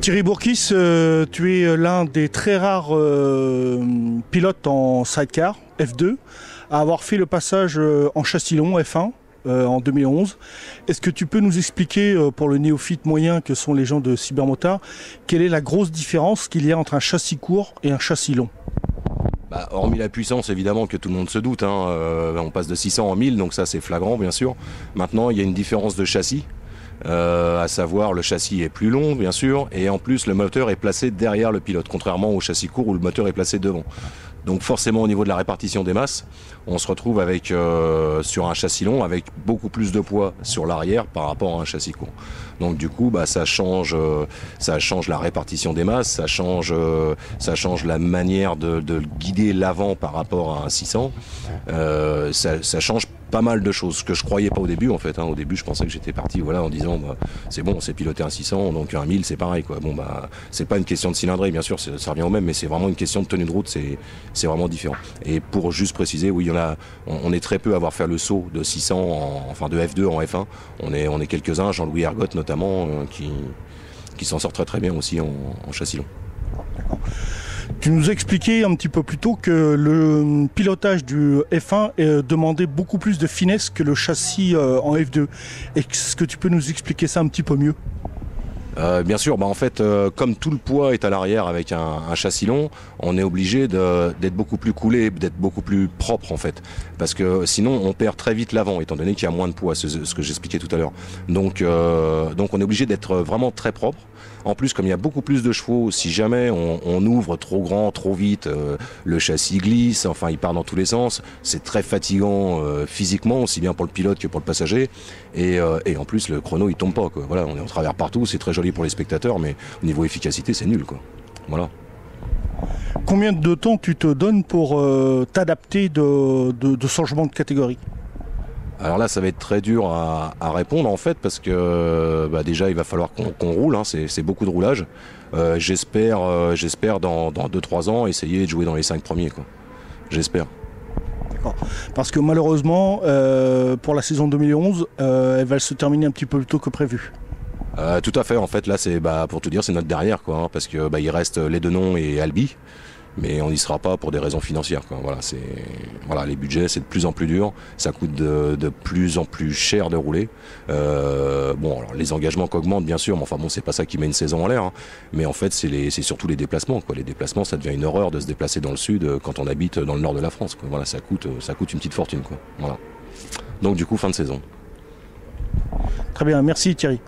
Thierry Bourkis, tu es l'un des très rares pilotes en sidecar F2 à avoir fait le passage en châssis long F1 en 2011. Est-ce que tu peux nous expliquer, pour le néophyte moyen que sont les gens de Cybermotard, quelle est la grosse différence qu'il y a entre un châssis court et un châssis long ? Hormis la puissance, évidemment, que tout le monde se doute, on passe de 600 en 1000, donc ça c'est flagrant bien sûr. Maintenant il y a une différence de châssis. À savoir le châssis est plus long bien sûr, et en plus le moteur est placé derrière le pilote, contrairement au châssis court où le moteur est placé devant. Donc forcément au niveau de la répartition des masses, on se retrouve avec sur un châssis long avec beaucoup plus de poids sur l'arrière par rapport à un châssis court. Donc du coup ça change la répartition des masses, ça change la manière de guider l'avant par rapport à un 600. Ça change pas mal de choses, ce que je croyais pas au début en fait. Au début je pensais que j'étais parti en disant c'est bon, c'est piloter un 600, donc un 1000 c'est pareil quoi. C'est pas une question de cylindrée bien sûr, ça revient au même, mais c'est vraiment une question de tenue de route, c'est vraiment différent. Et pour juste préciser, oui, on est très peu à avoir fait le saut de 600 de F2 en F1. On est quelques-uns, Jean-Louis Ergot notamment, qui s'en sort très très bien aussi en châssis long. Tu nous expliquais un petit peu plus tôt que le pilotage du F1 demandait beaucoup plus de finesse que le châssis en F2. Est-ce que tu peux nous expliquer ça un petit peu mieux ? Bien sûr, en fait, comme tout le poids est à l'arrière avec un châssis long, on est obligé d'être beaucoup plus coulé, d'être beaucoup plus propre en fait, parce que sinon on perd très vite l'avant, étant donné qu'il y a moins de poids, c'est ce que j'expliquais tout à l'heure. Donc on est obligé d'être vraiment très propre. En plus, comme il y a beaucoup plus de chevaux, si jamais on ouvre trop grand, trop vite, le châssis glisse, il part dans tous les sens. C'est très fatigant physiquement, aussi bien pour le pilote que pour le passager. Et en plus, le chrono, il tombe pas, quoi. Voilà, on est en travers partout, c'est très joli pour les spectateurs, mais au niveau efficacité, c'est nul, quoi. Voilà. Combien de temps tu te donnes pour t'adapter de changement de catégorie ? Alors là, ça va être très dur à répondre en fait, parce que déjà il va falloir qu'on roule, c'est beaucoup de roulage. J'espère dans 2-3 ans essayer de jouer dans les 5 premiers, quoi. J'espère. D'accord. Parce que malheureusement, pour la saison 2011, elle va se terminer un petit peu plus tôt que prévu. Tout à fait, en fait là c'est pour tout dire c'est notre dernière, quoi, parce que il reste les Denon et Albi. Mais on n'y sera pas pour des raisons financières, quoi. Voilà, les budgets c'est de plus en plus dur, ça coûte de plus en plus cher de rouler. Alors les engagements qu'augmentent bien sûr, mais c'est pas ça qui met une saison en l'air. Mais en fait c'est surtout les déplacements, quoi. Les déplacements, ça devient une horreur de se déplacer dans le sud quand on habite dans le nord de la France, quoi. Voilà, ça coûte une petite fortune, quoi. Voilà. Donc du coup fin de saison. Très bien, merci Thierry.